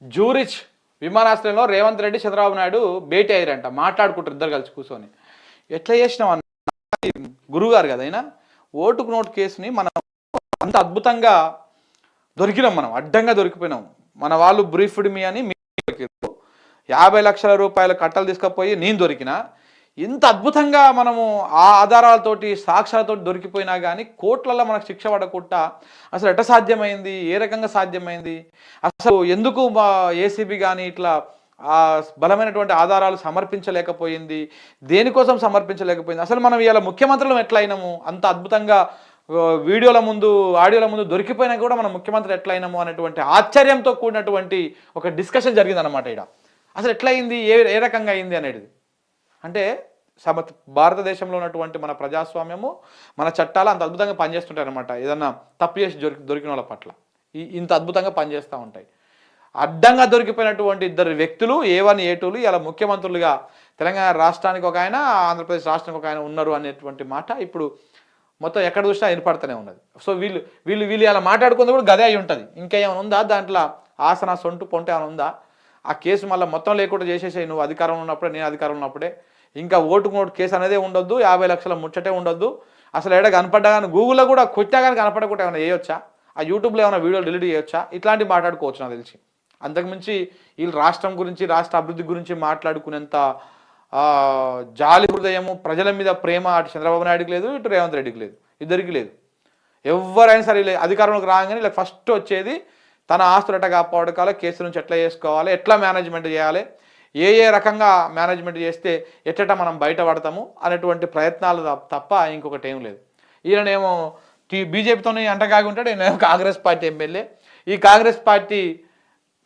Zurich విమానాశ్రయంలో రేవంత్ రెడ్డి చంద్రబాబు నాయుడు భేటీ అయ్యారంట, మాట్లాడుకుంటారు ఇద్దరు కలిసి కూర్చొని. ఎట్లా చేసినాం అన్న, గురువుగారు కదా అయినా ఓటుకు నోటు కేసుని మనం అంత అద్భుతంగా దొరికినాం, మనం అడ్డంగా దొరికిపోయినాం. మన వాళ్ళు బ్రీఫ్డ్ మీ అని 50 లక్షల రూపాయల కట్టలు తీసుకుపోయి నేను దొరికినా. ఇంత అద్భుతంగా మనము ఆ ఆధారాలతోటి సాక్ష్యాలతో దొరికిపోయినా కానీ కోట్లలో మనకు శిక్ష పడకుండా అసలు ఎట్లా సాధ్యమైంది, ఏ రకంగా సాధ్యమైంది, అసలు ఎందుకు మా ఏసీబీ కానీ ఇట్లా ఆ బలమైనటువంటి ఆధారాలు సమర్పించలేకపోయింది, దేనికోసం సమర్పించలేకపోయింది, అసలు మనం ఇలా ముఖ్యమంత్రులు ఎట్లా అయినాము, అంత అద్భుతంగా వీడియోల ముందు ఆడియోల ముందు దొరికిపోయినా కూడా మనం ముఖ్యమంత్రి ఎట్లా అయినాము అనేటువంటి ఆశ్చర్యంతో కూడినటువంటి ఒక డిస్కషన్ జరిగిందన్నమాట. ఇక్కడ అసలు ఎట్లా అయింది, ఏ రకంగా అయింది అనేది. అంటే భారతదేశంలో ఉన్నటువంటి మన ప్రజాస్వామ్యము, మన చట్టాలు అంత అద్భుతంగా పనిచేస్తుంటాయి అన్నమాట. ఏదన్నా తప్పు చేసి దొరికిన వాళ్ళ పట్ల ఇంత అద్భుతంగా పనిచేస్తూ ఉంటాయి. అడ్డంగా దొరికిపోయినటువంటి ఇద్దరు వ్యక్తులు A1 A2లు ఇలా ముఖ్యమంత్రులుగా తెలంగాణ రాష్ట్రానికి ఒక ఆయన, ఆంధ్రప్రదేశ్ రాష్ట్రానికి ఒక ఆయన ఉన్నారు అనేటువంటి మాట ఇప్పుడు మొత్తం ఎక్కడ చూసినా ఏర్పడుతూనే ఉన్నది. సో వీళ్ళు వీళ్ళు వీళ్ళు ఇలా మాట్లాడుకుంది కూడా గదే అయి ఉంటుంది. ఇంకేమైనా ఉందా దాంట్లో, ఆసన సొంటు పొంట ఏమైనా ఉందా? ఆ కేసు మళ్ళీ మొత్తం లేకుండా చేసేసాయి, నువ్వు అధికారంలో ఉన్నప్పుడే నేను అధికారంలో ఉన్నప్పుడే. ఇంకా ఓటుకు నోటు కేసు అనేదే ఉండొద్దు, 50 లక్షల ముచ్చటే ఉండొద్దు. అసలు ఎక్కడ కనపడ్డా కానీ గూగుల్లో కూడా కొట్టా కానీ కనపడకుండా ఏమైనా చేయొచ్చా, ఆ యూట్యూబ్లో ఏమైనా వీడియోలు డిలీట్ చేయొచ్చా, ఇట్లాంటివి మాట్లాడుకోవచ్చు నాకు తెలిసి. అంతకుమించి వీళ్ళు రాష్ట్రం గురించి రాష్ట్ర అభివృద్ధి గురించి మాట్లాడుకునేంత జాలి హృదయము, ప్రజల మీద ప్రేమ అటు చంద్రబాబు నాయుడుకి లేదు, ఇటు రేవంత్ రెడ్డికి లేదు, ఇద్దరికి లేదు. ఎవరైనా సరే అధికారంలోకి రాగానే ఇలా ఫస్ట్ వచ్చేది తన ఆస్తులు ఎట్లా కాపాడుకోవాలి, కేసు నుంచి ఎట్లా చేసుకోవాలి, ఎట్లా మేనేజ్మెంట్ చేయాలి, ఏ రకంగా మేనేజ్మెంట్ చేస్తే ఎట్ట మనం బయటపడతాము అనేటువంటి ప్రయత్నాలు తప్ప ఇంకొకటి ఏం లేదు. ఈయననేమో బీజేపీతోనే అంటగాగి ఉంటాడు, ఈయన కాంగ్రెస్ పార్టీ ఎమ్మెల్యే. ఈ కాంగ్రెస్ పార్టీ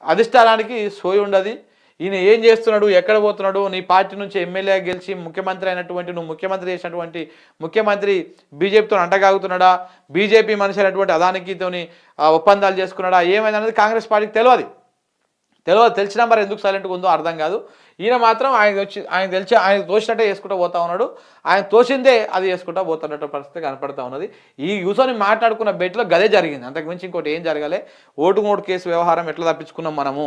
అధిష్టానానికి సోయి ఉండదు. ఈయన ఏం చేస్తున్నాడు, ఎక్కడ పోతున్నాడు, నీ పార్టీ నుంచి ఎమ్మెల్యే గెలిచి ముఖ్యమంత్రి అయినటువంటి నువ్వు ముఖ్యమంత్రి చేసినటువంటి ముఖ్యమంత్రి బీజేపీతో అంటగాగుతున్నాడా, బీజేపీ మనిషి అయినటువంటి అదానికితోని ఒప్పందాలు చేసుకున్నాడా, ఏమైందనేది కాంగ్రెస్ పార్టీకి తెలియదు. తెలిసినా మరి ఎందుకు సైలెంట్గా ఉందో అర్థం కాదు. ఈయన మాత్రం ఆయన తోచినట్టే చేసుకుంటూ పోతా ఉన్నాడు, ఆయన తోచిందే అది చేసుకుంటూ పోతున్నట్టు పరిస్థితి కనపడతా ఉన్నది. ఈ కూర్చొని మాట్లాడుకున్న బెట్లో గదే జరిగింది, అంతకుమించి ఇంకోటి ఏం జరగాలి. ఓటు కేసు వ్యవహారం ఎట్లా తప్పించుకున్నాం మనము,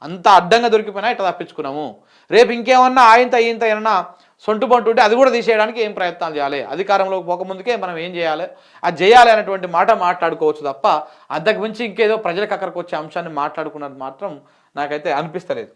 అంత అడ్డంగా దొరికిపోయినా ఇట్లా తప్పించుకున్నాము. రేపు ఇంకేమన్నా ఆయనతో ఏమన్నా సొంటుబంటు ఉంటే అది కూడా తీసేయడానికి ఏం ప్రయత్నాలు చేయాలి, అధికారంలోకి పోకముందుకే మనం ఏం చేయాలి, అది చేయాలి అనేటువంటి మాట మాట్లాడుకోవచ్చు తప్ప అంతకుమించి ఇంకేదో ప్రజలకు అక్కడికి వచ్చే అంశాన్ని మాట్లాడుకున్నది మాత్రం నాకైతే అనిపిస్తలేదు.